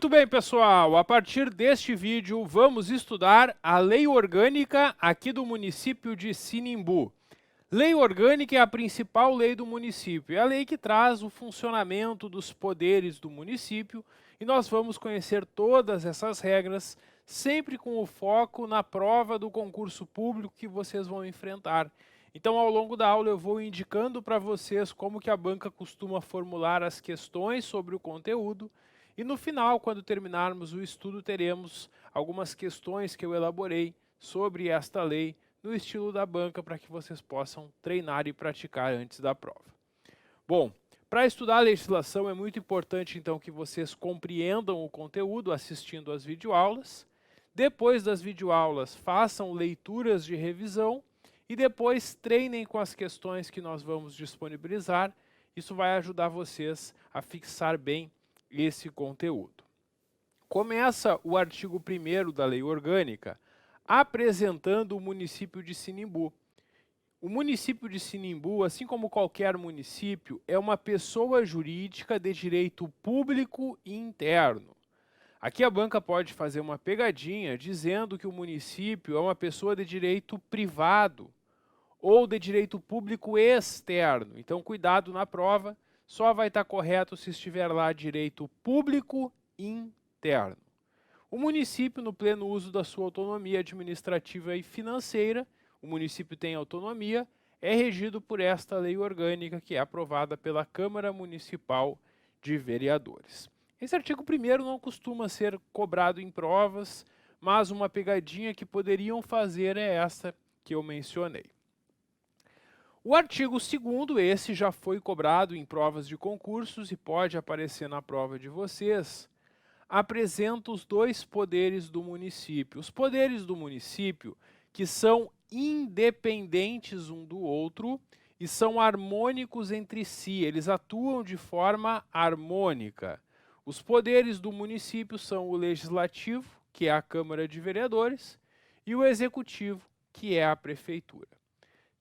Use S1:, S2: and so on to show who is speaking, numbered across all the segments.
S1: Muito bem, pessoal, a partir deste vídeo vamos estudar a lei orgânica aqui do município de Sinimbu. Lei orgânica é a principal lei do município, é a lei que traz o funcionamento dos poderes do município e nós vamos conhecer todas essas regras, sempre com o foco na prova do concurso público que vocês vão enfrentar. Então, ao longo da aula eu vou indicando para vocês como que a banca costuma formular as questões sobre o conteúdo. E no final, quando terminarmos o estudo, teremos algumas questões que eu elaborei sobre esta lei no estilo da banca para que vocês possam treinar e praticar antes da prova. Bom, para estudar a legislação é muito importante então que vocês compreendam o conteúdo assistindo às videoaulas. Depois das videoaulas, façam leituras de revisão e depois treinem com as questões que nós vamos disponibilizar. Isso vai ajudar vocês a fixar bem esse conteúdo. Começa o artigo 1º da Lei Orgânica apresentando o município de Sinimbu. O município de Sinimbu, assim como qualquer município, é uma pessoa jurídica de direito público e interno. Aqui a banca pode fazer uma pegadinha dizendo que o município é uma pessoa de direito privado ou de direito público externo. Então, cuidado na prova. Só vai estar correto se estiver lá direito público interno. O município, no pleno uso da sua autonomia administrativa e financeira, o município tem autonomia, é regido por esta lei orgânica que é aprovada pela Câmara Municipal de Vereadores. Esse artigo 1º não costuma ser cobrado em provas, mas uma pegadinha que poderiam fazer é essa que eu mencionei. O artigo 2º, esse já foi cobrado em provas de concursos e pode aparecer na prova de vocês, apresenta os dois poderes do município. Os poderes do município que são independentes um do outro e são harmônicos entre si, eles atuam de forma harmônica. Os poderes do município são o legislativo, que é a Câmara de Vereadores, e o executivo, que é a prefeitura.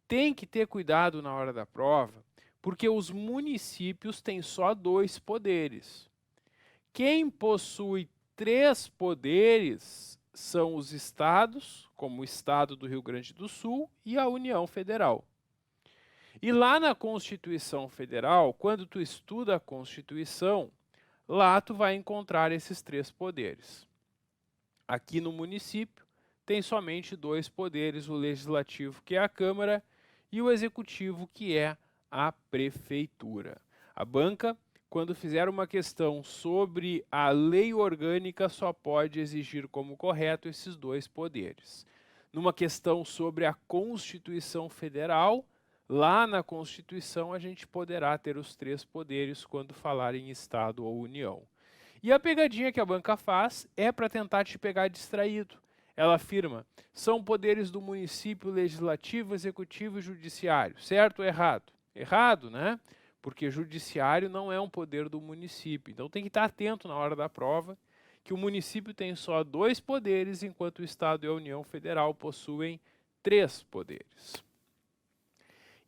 S1: Tem que ter cuidado na hora da prova, porque os municípios têm só 2 poderes. Quem possui 3 poderes são os estados, como o estado do Rio Grande do Sul e a União Federal. E lá na Constituição Federal, quando tu estuda a Constituição, lá tu vai encontrar esses 3 poderes. Aqui no município tem somente 2 poderes, o legislativo, que é a Câmara, e o executivo, que é a prefeitura. A banca, quando fizer uma questão sobre a lei orgânica, só pode exigir como correto esses 2 poderes. Numa questão sobre a Constituição Federal, lá na Constituição a gente poderá ter os 3 poderes quando falar em Estado ou União. E a pegadinha que a banca faz é para tentar te pegar distraído. Ela afirma, são poderes do município legislativo, executivo e judiciário. Certo ou errado? Errado, né? Porque judiciário não é um poder do município. Então tem que estar atento na hora da prova que o município tem só 2 poderes, enquanto o Estado e a União Federal possuem 3 poderes.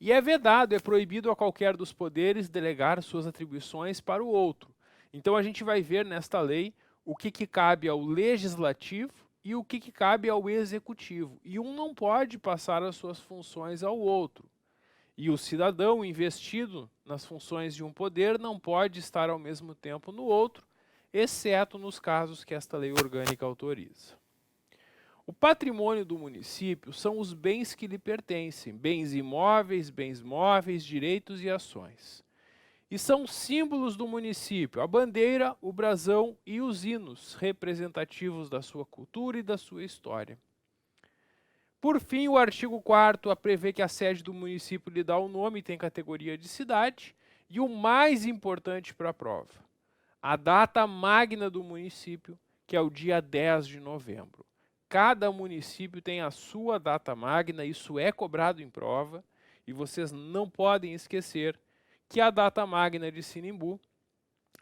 S1: E é vedado, é proibido a qualquer dos poderes delegar suas atribuições para o outro. Então a gente vai ver nesta lei o que cabe ao legislativo e o que cabe ao executivo. E um não pode passar as suas funções ao outro. E o cidadão investido nas funções de um poder não pode estar ao mesmo tempo no outro, exceto nos casos que esta lei orgânica autoriza. O patrimônio do município são os bens que lhe pertencem, bens imóveis, bens móveis, direitos e ações. E são símbolos do município, a bandeira, o brasão e os hinos, representativos da sua cultura e da sua história. Por fim, o artigo 4º prevê que a sede do município lhe dá o nome e tem categoria de cidade. E o mais importante para a prova, a data magna do município, que é o dia 10 de novembro. Cada município tem a sua data magna, isso é cobrado em prova, e vocês não podem esquecer que a data magna de Sinimbu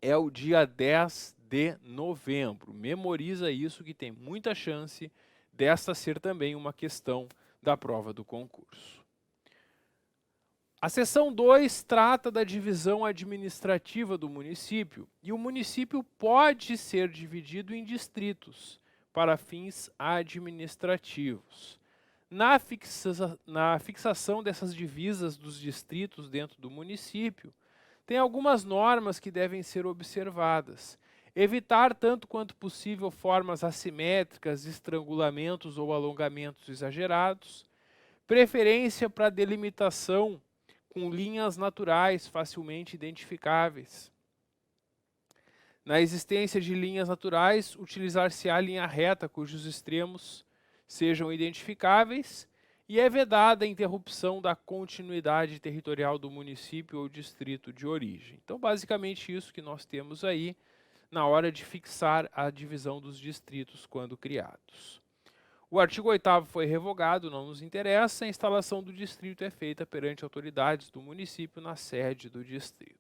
S1: é o dia 10 de novembro. Memoriza isso que tem muita chance desta ser também uma questão da prova do concurso. A seção 2 trata da divisão administrativa do município, e o município pode ser dividido em distritos para fins administrativos. Na fixação dessas divisas dos distritos dentro do município, tem algumas normas que devem ser observadas. Evitar tanto quanto possível formas assimétricas, estrangulamentos ou alongamentos exagerados. Preferência para delimitação com linhas naturais facilmente identificáveis. Na existência de linhas naturais, utilizar-se-á linha reta cujos extremos sejam identificáveis, e é vedada a interrupção da continuidade territorial do município ou distrito de origem. Então, basicamente isso que nós temos aí na hora de fixar a divisão dos distritos quando criados. O artigo 8º foi revogado, não nos interessa, a instalação do distrito é feita perante autoridades do município na sede do distrito.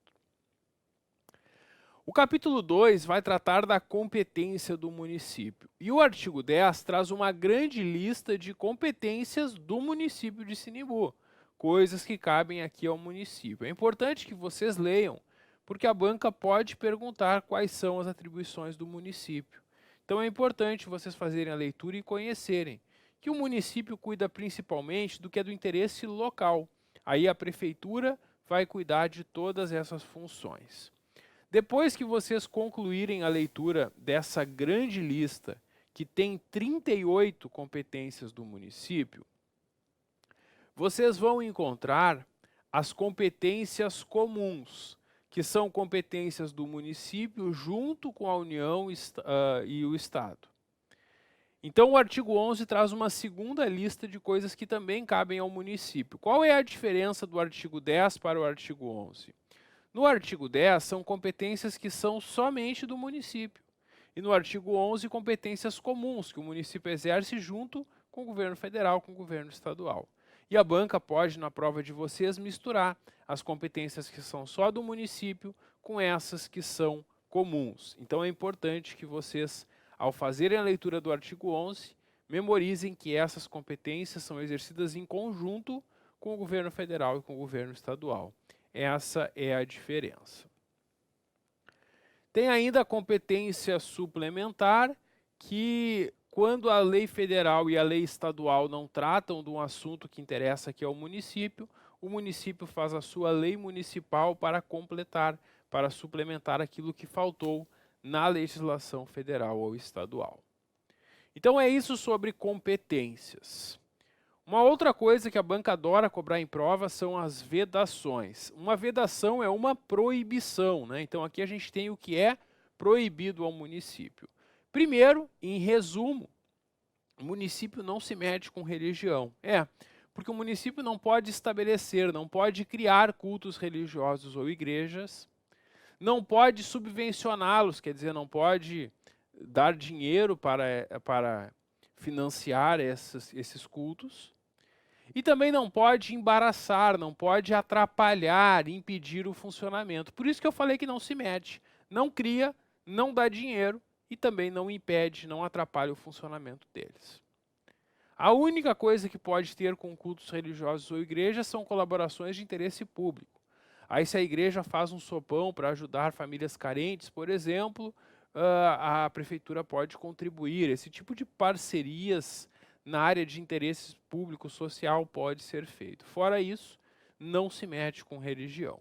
S1: O capítulo 2 vai tratar da competência do município, e o artigo 10 traz uma grande lista de competências do município de Sinimbu, coisas que cabem aqui ao município. É importante que vocês leiam, porque a banca pode perguntar quais são as atribuições do município. Então é importante vocês fazerem a leitura e conhecerem que o município cuida principalmente do que é do interesse local. Aí a prefeitura vai cuidar de todas essas funções. Depois que vocês concluírem a leitura dessa grande lista, que tem 38 competências do município, vocês vão encontrar as competências comuns, que são competências do município junto com a União e o Estado. Então, o artigo 11 traz uma segunda lista de coisas que também cabem ao município. Qual é a diferença do artigo 10 para o artigo 11? No artigo 10, são competências que são somente do município. E no artigo 11, competências comuns, que o município exerce junto com o governo federal, com o governo estadual. E a banca pode, na prova de vocês, misturar as competências que são só do município com essas que são comuns. Então é importante que vocês, ao fazerem a leitura do artigo 11, memorizem que essas competências são exercidas em conjunto com o governo federal e com o governo estadual. Essa é a diferença. Tem ainda a competência suplementar, que quando a lei federal e a lei estadual não tratam de um assunto que interessa aqui ao município, o município faz a sua lei municipal para completar, para suplementar aquilo que faltou na legislação federal ou estadual. Então é isso sobre competências. Uma outra coisa que a banca adora cobrar em prova são as vedações. Uma vedação é uma proibição, né? Então aqui a gente tem o que é proibido ao município. Primeiro, em resumo, o município não se mete com religião. Porque o município não pode estabelecer, não pode criar cultos religiosos ou igrejas, não pode subvencioná-los, quer dizer, não pode dar dinheiro para financiar esses cultos. E também não pode embaraçar, não pode atrapalhar, impedir o funcionamento. Por isso que eu falei que não se mete, não cria, não dá dinheiro e também não impede, não atrapalha o funcionamento deles. A única coisa que pode ter com cultos religiosos ou igrejas são colaborações de interesse público. Aí se a igreja faz um sopão para ajudar famílias carentes, por exemplo, a prefeitura pode contribuir. Esse tipo de parcerias na área de interesse público social pode ser feito. Fora isso, não se mete com religião.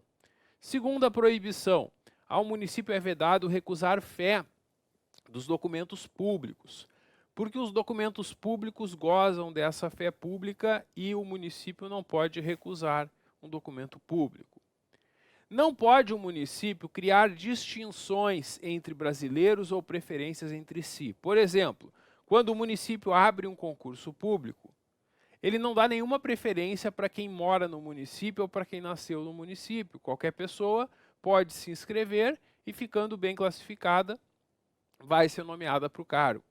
S1: Segunda proibição, ao município é vedado recusar fé dos documentos públicos, porque os documentos públicos gozam dessa fé pública e o município não pode recusar um documento público. Não pode o município criar distinções entre brasileiros ou preferências entre si. Por exemplo, quando o município abre um concurso público, ele não dá nenhuma preferência para quem mora no município ou para quem nasceu no município. Qualquer pessoa pode se inscrever e, ficando bem classificada, vai ser nomeada para o cargo.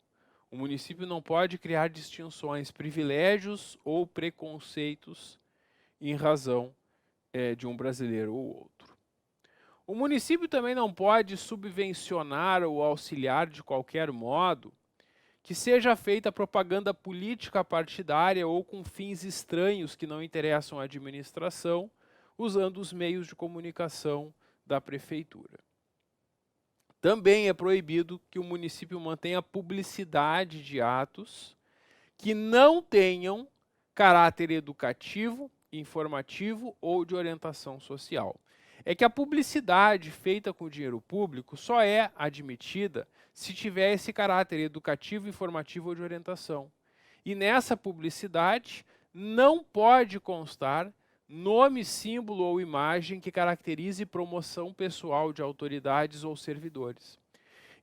S1: O município não pode criar distinções, privilégios ou preconceitos em razão de um brasileiro ou outro. O município também não pode subvencionar ou auxiliar de qualquer modo que seja feita propaganda política partidária ou com fins estranhos que não interessam à administração. usando os meios de comunicação da prefeitura. Também é proibido que o município mantenha publicidade de atos que não tenham caráter educativo, informativo ou de orientação social. É que a publicidade feita com dinheiro público só é admitida se tiver esse caráter educativo, informativo ou de orientação. E nessa publicidade não pode constar nome, símbolo ou imagem que caracterize promoção pessoal de autoridades ou servidores.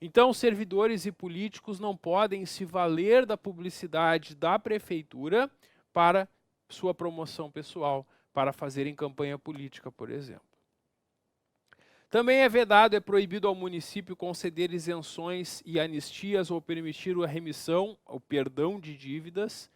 S1: Então, servidores e políticos não podem se valer da publicidade da prefeitura para sua promoção pessoal, para fazerem campanha política, por exemplo. Também é vedado, é proibido ao município conceder isenções e anistias ou permitir a remissão, o perdão de dívidas,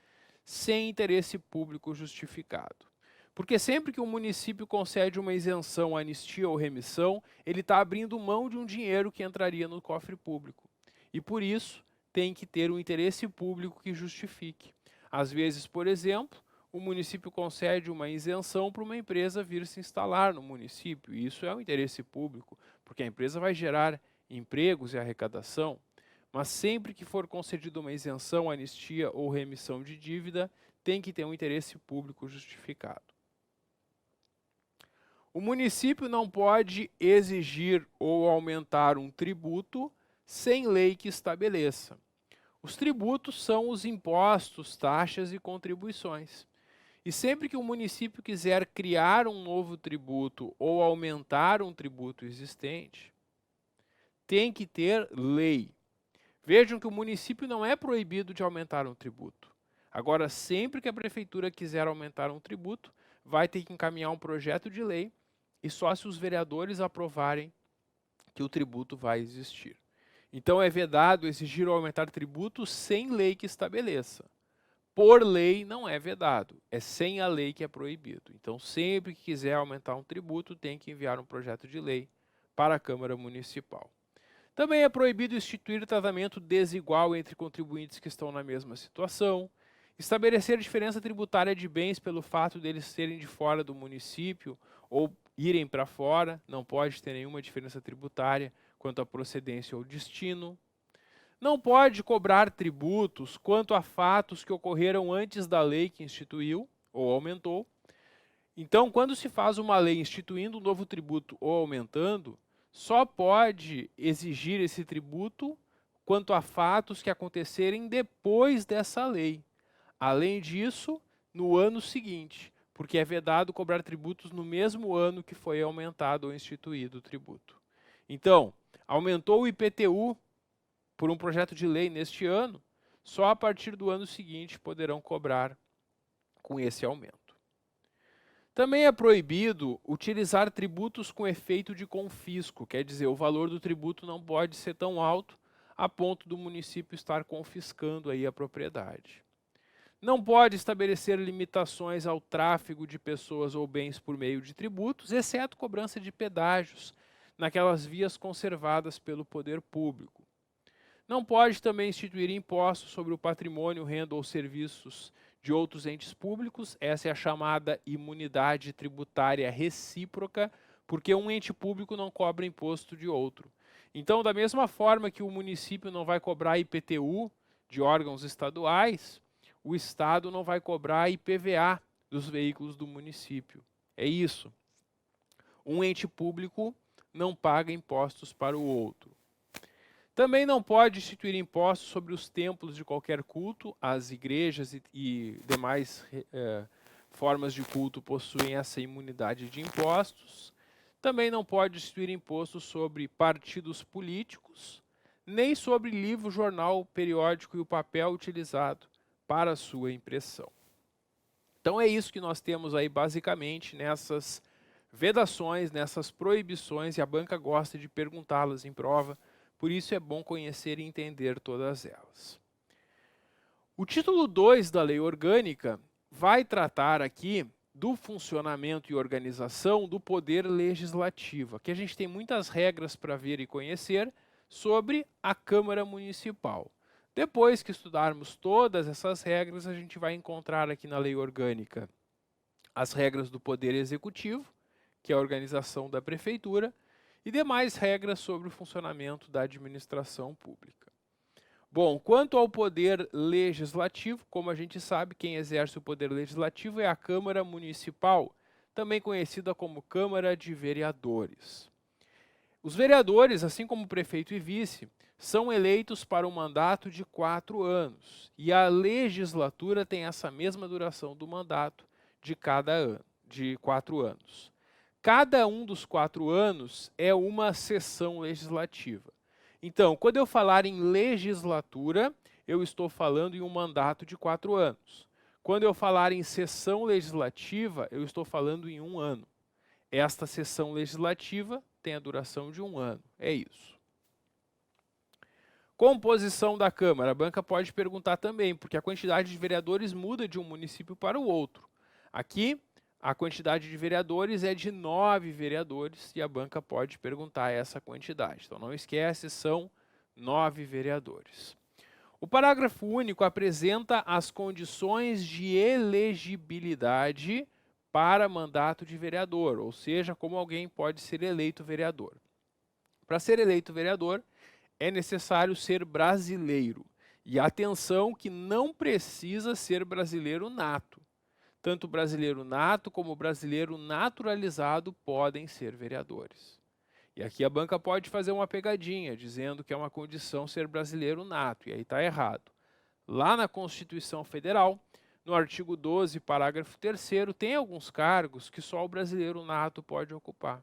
S1: sem interesse público justificado. Porque sempre que o município concede uma isenção, anistia ou remissão, ele está abrindo mão de um dinheiro que entraria no cofre público. E por isso tem que ter um interesse público que justifique. Às vezes, por exemplo, o município concede uma isenção para uma empresa vir se instalar no município. E isso é um interesse público, porque a empresa vai gerar empregos e arrecadação. Mas sempre que for concedida uma isenção, anistia ou remissão de dívida, tem que ter um interesse público justificado. O município não pode exigir ou aumentar um tributo sem lei que estabeleça. Os tributos são os impostos, taxas e contribuições. E sempre que o município quiser criar um novo tributo ou aumentar um tributo existente, tem que ter lei. Vejam que o município não é proibido de aumentar um tributo. Agora, sempre que a prefeitura quiser aumentar um tributo, vai ter que encaminhar um projeto de lei e só se os vereadores aprovarem que o tributo vai existir. Então é vedado exigir ou aumentar tributos sem lei que estabeleça. Por lei não é vedado, é sem a lei que é proibido. Então sempre que quiser aumentar um tributo, tem que enviar um projeto de lei para a Câmara Municipal. Também é proibido instituir tratamento desigual entre contribuintes que estão na mesma situação, estabelecer diferença tributária de bens pelo fato deles serem de fora do município ou irem para fora, não pode ter nenhuma diferença tributária quanto à procedência ou destino. Não pode cobrar tributos quanto a fatos que ocorreram antes da lei que instituiu ou aumentou. Então, quando se faz uma lei instituindo um novo tributo ou aumentando, só pode exigir esse tributo quanto a fatos que acontecerem depois dessa lei. Além disso, no ano seguinte, porque é vedado cobrar tributos no mesmo ano que foi aumentado ou instituído o tributo. Então, aumentou o IPTU por um projeto de lei neste ano, só a partir do ano seguinte poderão cobrar com esse aumento. Também é proibido utilizar tributos com efeito de confisco, quer dizer, o valor do tributo não pode ser tão alto a ponto do município estar confiscando aí a propriedade. Não pode estabelecer limitações ao tráfego de pessoas ou bens por meio de tributos, exceto cobrança de pedágios, naquelas vias conservadas pelo poder público. Não pode também instituir impostos sobre o patrimônio, renda ou serviços de outros entes públicos, essa é a chamada imunidade tributária recíproca, porque um ente público não cobra imposto de outro. Então, da mesma forma que o município não vai cobrar IPTU de órgãos estaduais, o Estado não vai cobrar IPVA dos veículos do município. É isso. Um ente público não paga impostos para o outro. Também não pode instituir impostos sobre os templos de qualquer culto. As igrejas e demais formas de culto possuem essa imunidade de impostos. Também não pode instituir impostos sobre partidos políticos, nem sobre livro, jornal, periódico e o papel utilizado para a sua impressão. Então é isso que nós temos aí basicamente nessas vedações, nessas proibições, e a banca gosta de perguntá-las em prova, por isso é bom conhecer e entender todas elas. O título 2 da Lei Orgânica vai tratar aqui do funcionamento e organização do Poder Legislativo. Aqui a gente tem muitas regras para ver e conhecer sobre a Câmara Municipal. Depois que estudarmos todas essas regras, a gente vai encontrar aqui na Lei Orgânica as regras do Poder Executivo que é a organização da prefeitura, e demais regras sobre o funcionamento da administração pública. Bom, quanto ao poder legislativo, como a gente sabe, quem exerce o poder legislativo é a Câmara Municipal, também conhecida como Câmara de Vereadores. Os vereadores, assim como o prefeito e vice, são eleitos para um mandato de 4 anos, e a legislatura tem essa mesma duração do mandato de 4 anos. Cada um dos 4 anos é uma sessão legislativa. Então, quando eu falar em legislatura, eu estou falando em um mandato de 4 anos. Quando eu falar em sessão legislativa, eu estou falando em 1 ano. Esta sessão legislativa tem a duração de 1 ano. É isso. Composição da Câmara. A banca pode perguntar também, porque a quantidade de vereadores muda de um município para o outro. Aqui, a quantidade de vereadores é de 9 vereadores e a banca pode perguntar essa quantidade. Então, não esquece, são 9 vereadores. O parágrafo único apresenta as condições de elegibilidade para mandato de vereador, ou seja, como alguém pode ser eleito vereador. Para ser eleito vereador, é necessário ser brasileiro. E atenção que não precisa ser brasileiro nato. Tanto brasileiro nato como brasileiro naturalizado podem ser vereadores. E aqui a banca pode fazer uma pegadinha, dizendo que é uma condição ser brasileiro nato, e aí está errado. Lá na Constituição Federal, no artigo 12, parágrafo 3º, tem alguns cargos que só o brasileiro nato pode ocupar.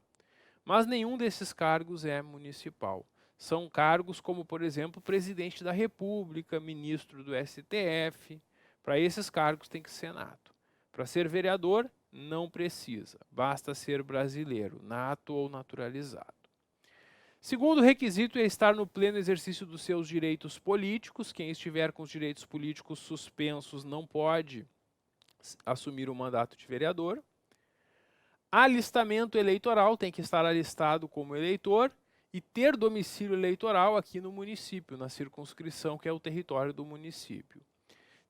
S1: Mas nenhum desses cargos é municipal. São cargos como, por exemplo, presidente da República, ministro do STF. Para esses cargos tem que ser nato. Para ser vereador, não precisa. Basta ser brasileiro, nato ou naturalizado. Segundo requisito é estar no pleno exercício dos seus direitos políticos. Quem estiver com os direitos políticos suspensos não pode assumir o mandato de vereador. Alistamento eleitoral, tem que estar alistado como eleitor e ter domicílio eleitoral aqui no município, na circunscrição que é o território do município.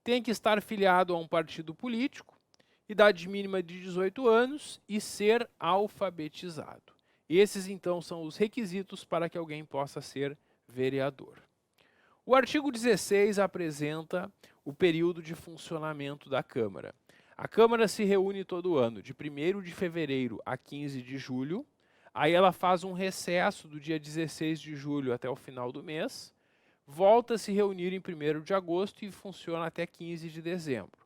S1: Tem que estar filiado a um partido político, idade mínima de 18 anos e ser alfabetizado. Esses, então, são os requisitos para que alguém possa ser vereador. O artigo 16 apresenta o período de funcionamento da Câmara. A Câmara se reúne todo ano, de 1º de fevereiro a 15 de julho. Aí ela faz um recesso do dia 16 de julho até o final do mês, volta a se reunir em 1º de agosto e funciona até 15 de dezembro.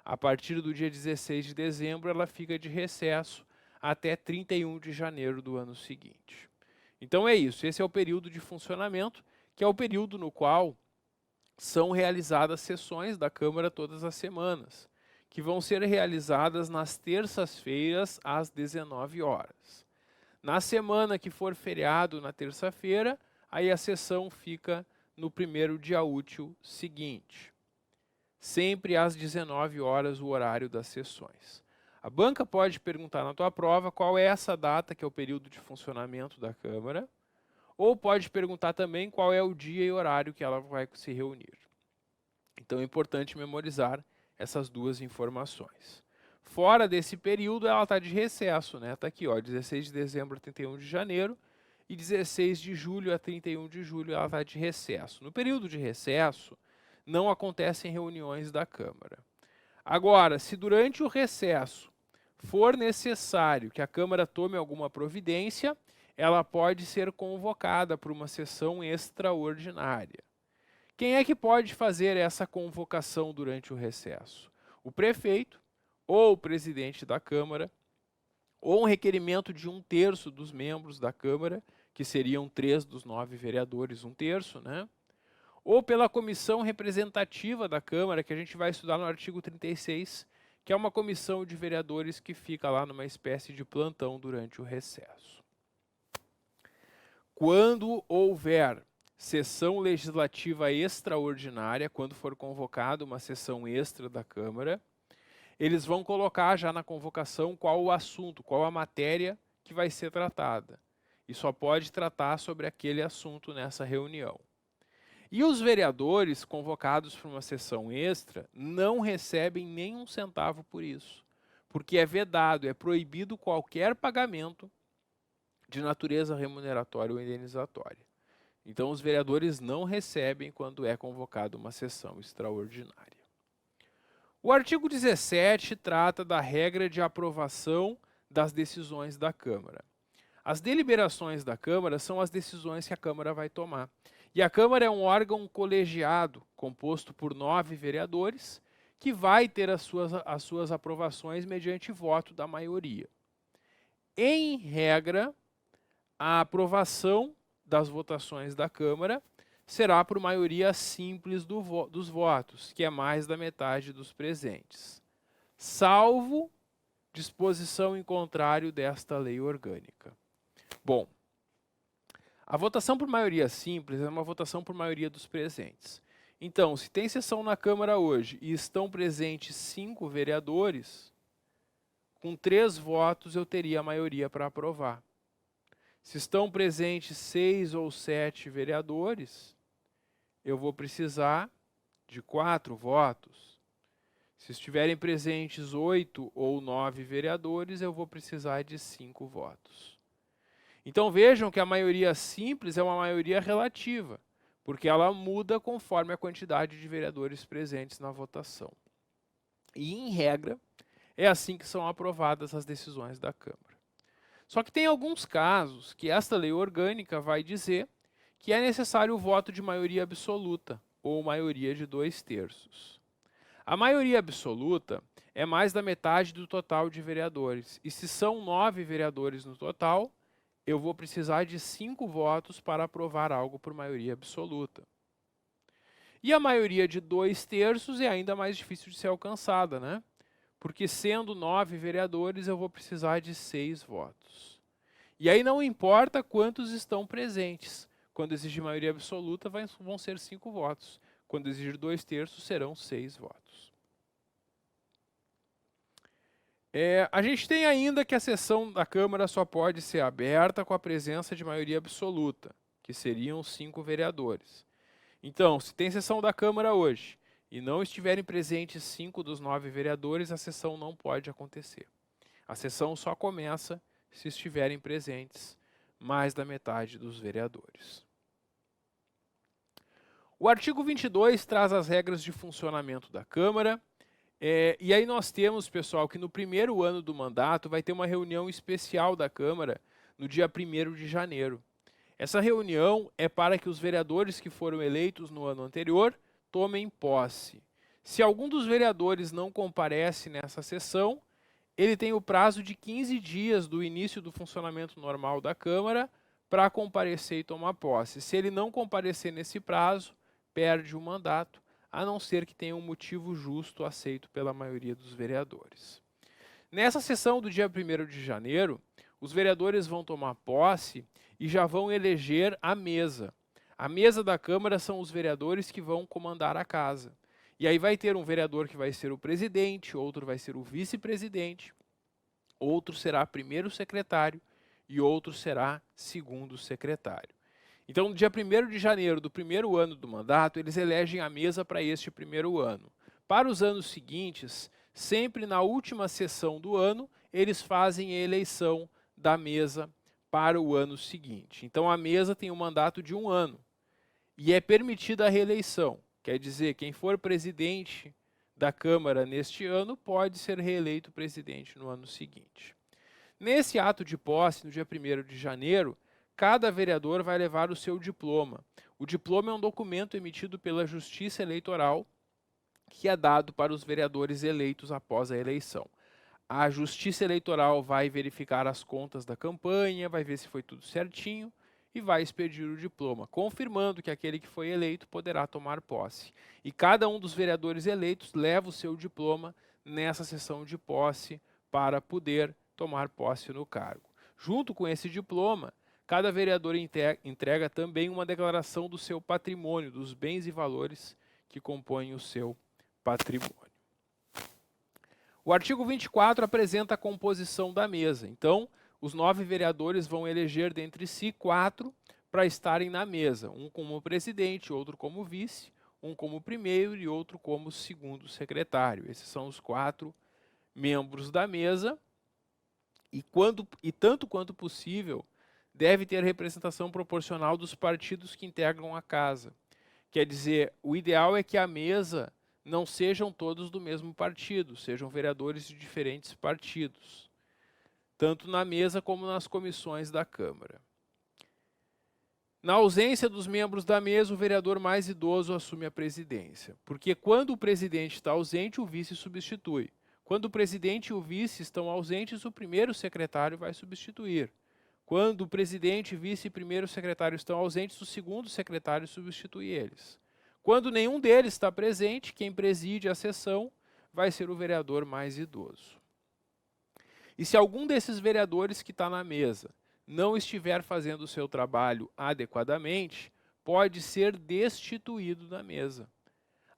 S1: A partir do dia 16 de dezembro, ela fica de recesso até 31 de janeiro do ano seguinte. Então é isso, esse é o período de funcionamento, que é o período no qual são realizadas sessões da Câmara todas as semanas, que vão ser realizadas nas terças-feiras às 19 horas. Na semana que for feriado na terça-feira, aí a sessão fica no 1º dia útil seguinte. Sempre às 19 horas o horário das sessões. A banca pode perguntar na tua prova qual é essa data, que é o período de funcionamento da Câmara, ou pode perguntar também qual é o dia e horário que ela vai se reunir. Então é importante memorizar essas duas informações. Fora desse período, ela está de recesso, né? Está aqui, ó, 16 de dezembro a 31 de janeiro e 16 de julho a 31 de julho ela está de recesso. No período de recesso, não acontecem reuniões da Câmara. Agora, se durante o recesso for necessário que a Câmara tome alguma providência, ela pode ser convocada para uma sessão extraordinária. Quem é que pode fazer essa convocação durante o recesso? O prefeito, ou o presidente da Câmara, ou um requerimento de 1/3 dos membros da Câmara, que seriam 3 dos 9 vereadores, 1/3, né? Ou pela comissão representativa da Câmara, que a gente vai estudar no artigo 36, que é uma comissão de vereadores que fica lá numa espécie de plantão durante o recesso. Quando houver sessão legislativa extraordinária, quando for convocada uma sessão extra da Câmara, eles vão colocar já na convocação qual o assunto, qual a matéria que vai ser tratada. E só pode tratar sobre aquele assunto nessa reunião. E os vereadores convocados para uma sessão extra não recebem nem um centavo por isso. porque é vedado, é proibido qualquer pagamento de natureza remuneratória ou indenizatória. Então, os vereadores não recebem quando é convocada uma sessão extraordinária. O artigo 17 trata da regra de aprovação das decisões da Câmara. As deliberações da Câmara são as decisões que a Câmara vai tomar. E a Câmara é um órgão colegiado, composto por 9 vereadores, que vai ter as suas aprovações mediante voto da maioria. Em regra, a aprovação das votações da Câmara será por maioria simples dos votos, que é mais da metade dos presentes, salvo disposição em contrário desta lei orgânica. Bom, a votação por maioria simples é uma votação por maioria dos presentes. Então, se tem sessão na Câmara hoje e estão presentes 5 vereadores, com 3 votos eu teria a maioria para aprovar. Se estão presentes 6 ou 7 vereadores, eu vou precisar de 4 votos. Se estiverem presentes 8 ou 9 vereadores, eu vou precisar de 5 votos. Então vejam que a maioria simples é uma maioria relativa, porque ela muda conforme a quantidade de vereadores presentes na votação. E, em regra, é assim que são aprovadas as decisões da Câmara. Só que tem alguns casos que esta lei orgânica vai dizer que é necessário o voto de maioria absoluta, ou maioria de 2/3. A maioria absoluta é mais da metade do total de vereadores, e se são 9 vereadores no total, eu vou precisar de 5 votos para aprovar algo por maioria absoluta. E a maioria de 2/3 é ainda mais difícil de ser alcançada, né? Porque sendo 9 vereadores, eu vou precisar de 6 votos. E aí não importa quantos estão presentes. Quando exigir maioria absoluta, vão ser 5 votos. Quando exigir 2/3, serão 6 votos. A gente tem ainda que a sessão da Câmara só pode ser aberta com a presença de maioria absoluta, que seriam 5 vereadores. Então, se tem sessão da Câmara hoje e não estiverem presentes 5 dos 9 vereadores, a sessão não pode acontecer. A sessão só começa se estiverem presentes mais da metade dos vereadores. O artigo 22 traz as regras de funcionamento da Câmara. E aí nós temos, pessoal, que no primeiro ano do mandato vai ter uma reunião especial da Câmara no dia 1º de janeiro. Essa reunião é para que os vereadores que foram eleitos no ano anterior tomem posse. Se algum dos vereadores não comparece nessa sessão, ele tem o prazo de 15 dias do início do funcionamento normal da Câmara para comparecer e tomar posse. Se ele não comparecer nesse prazo, perde o mandato, a não ser que tenha um motivo justo aceito pela maioria dos vereadores. Nessa sessão do dia 1º de janeiro, os vereadores vão tomar posse e já vão eleger a mesa. A mesa da Câmara são os vereadores que vão comandar a casa. E aí vai ter um vereador que vai ser o presidente, outro vai ser o vice-presidente, outro será primeiro secretário e outro será segundo secretário. Então, no dia 1º de janeiro do primeiro ano do mandato, eles elegem a mesa para este primeiro ano. Para os anos seguintes, sempre na última sessão do ano, eles fazem a eleição da mesa para o ano seguinte. Então, a mesa tem um mandato de 1 ano e é permitida a reeleição. Quer dizer, quem for presidente da Câmara neste ano pode ser reeleito presidente no ano seguinte. Nesse ato de posse, no dia 1º de janeiro, cada vereador vai levar o seu diploma. O diploma é um documento emitido pela Justiça Eleitoral que é dado para os vereadores eleitos após a eleição. A Justiça Eleitoral vai verificar as contas da campanha, vai ver se foi tudo certinho e vai expedir o diploma, confirmando que aquele que foi eleito poderá tomar posse. E cada um dos vereadores eleitos leva o seu diploma nessa sessão de posse para poder tomar posse no cargo. Junto com esse diploma, cada vereador entrega também uma declaração do seu patrimônio, dos bens e valores que compõem o seu patrimônio. O artigo 24 apresenta a composição da mesa. Então, os 9 vereadores vão eleger dentre si 4 para estarem na mesa. Um como presidente, outro como vice, um como primeiro e outro como segundo secretário. Esses são os 4 membros da mesa e tanto quanto possível, deve ter representação proporcional dos partidos que integram a casa. Quer dizer, o ideal é que a mesa não sejam todos do mesmo partido, sejam vereadores de diferentes partidos, tanto na mesa como nas comissões da Câmara. Na ausência dos membros da mesa, o vereador mais idoso assume a presidência, porque quando o presidente está ausente, o vice substitui. Quando o presidente e o vice estão ausentes, o primeiro secretário vai substituir. Quando o presidente, vice e primeiro secretário estão ausentes, o segundo secretário substitui eles. Quando nenhum deles está presente, quem preside a sessão vai ser o vereador mais idoso. E se algum desses vereadores que está na mesa não estiver fazendo o seu trabalho adequadamente, pode ser destituído da mesa.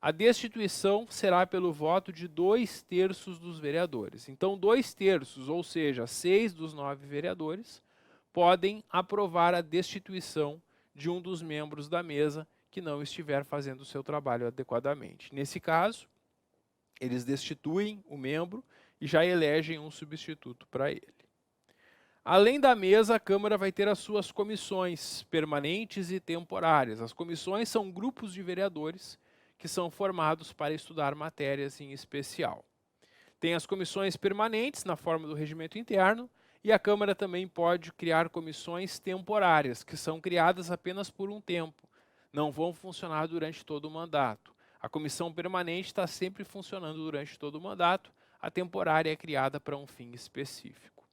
S1: A destituição será pelo voto de 2/3 dos vereadores. Então, 2/3, ou seja, 6 dos 9 vereadores, podem aprovar a destituição de um dos membros da mesa que não estiver fazendo o seu trabalho adequadamente. Nesse caso, eles destituem o membro e já elegem um substituto para ele. Além da mesa, a Câmara vai ter as suas comissões permanentes e temporárias. As comissões são grupos de vereadores que são formados para estudar matérias em especial. Tem as comissões permanentes na forma do regimento interno e a Câmara também pode criar comissões temporárias, que são criadas apenas por um tempo. Não vão funcionar durante todo o mandato. A comissão permanente está sempre funcionando durante todo o mandato, a temporária é criada para um fim específico.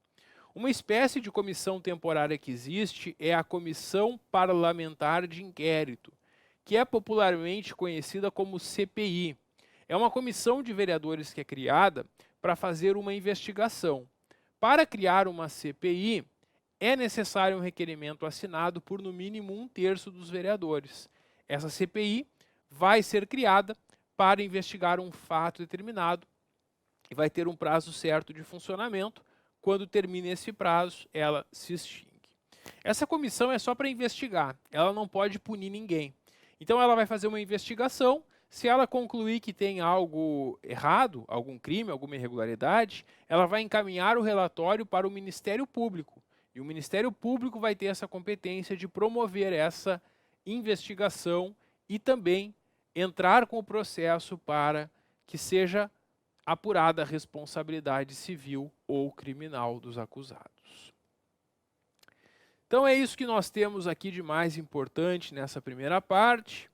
S1: Uma espécie de comissão temporária que existe é a Comissão Parlamentar de Inquérito, que é popularmente conhecida como CPI. É uma comissão de vereadores que é criada para fazer uma investigação. Para criar uma CPI, é necessário um requerimento assinado por no mínimo 1/3 dos vereadores. Essa CPI vai ser criada para investigar um fato determinado e vai ter um prazo certo de funcionamento. Quando termina esse prazo, ela se extingue. Essa comissão é só para investigar, ela não pode punir ninguém. Então ela vai fazer uma investigação, se ela concluir que tem algo errado, algum crime, alguma irregularidade, ela vai encaminhar o relatório para o Ministério Público. E o Ministério Público vai ter essa competência de promover essa investigação e também entrar com o processo para que seja apurada a responsabilidade civil ou criminal dos acusados. Então é isso que nós temos aqui de mais importante nessa primeira parte.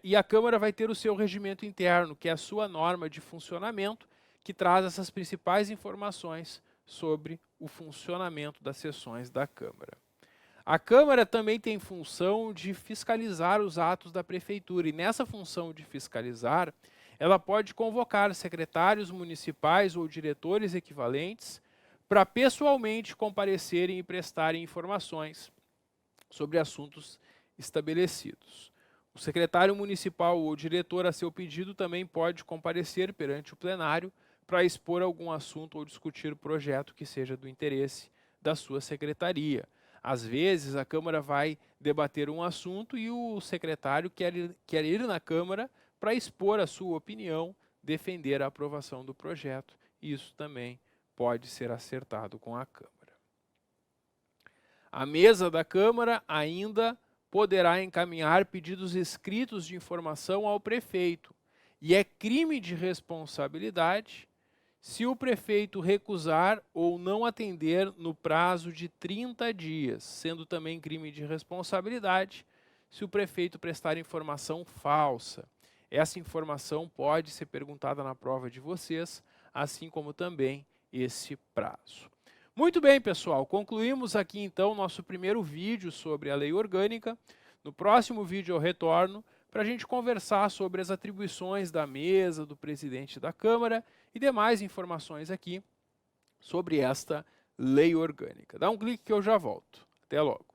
S1: E a Câmara vai ter o seu regimento interno, que é a sua norma de funcionamento, que traz essas principais informações sobre o funcionamento das sessões da Câmara. A Câmara também tem função de fiscalizar os atos da Prefeitura, e nessa função de fiscalizar, ela pode convocar secretários municipais ou diretores equivalentes para pessoalmente comparecerem e prestarem informações sobre assuntos estabelecidos. O secretário municipal ou diretor, a seu pedido, também pode comparecer perante o plenário para expor algum assunto ou discutir projeto que seja do interesse da sua secretaria. Às vezes, a Câmara vai debater um assunto e o secretário quer ir na Câmara para expor a sua opinião, defender a aprovação do projeto. Isso também pode ser acertado com a Câmara. A mesa da Câmara ainda poderá encaminhar pedidos escritos de informação ao prefeito, e é crime de responsabilidade se o prefeito recusar ou não atender no prazo de 30 dias, sendo também crime de responsabilidade se o prefeito prestar informação falsa. Essa informação pode ser perguntada na prova de vocês, assim como também esse prazo. Muito bem, pessoal, concluímos aqui então nosso primeiro vídeo sobre a lei orgânica. No próximo vídeo eu retorno para a gente conversar sobre as atribuições da mesa, do presidente da Câmara e demais informações aqui sobre esta lei orgânica. Dá um clique que eu já volto. Até logo.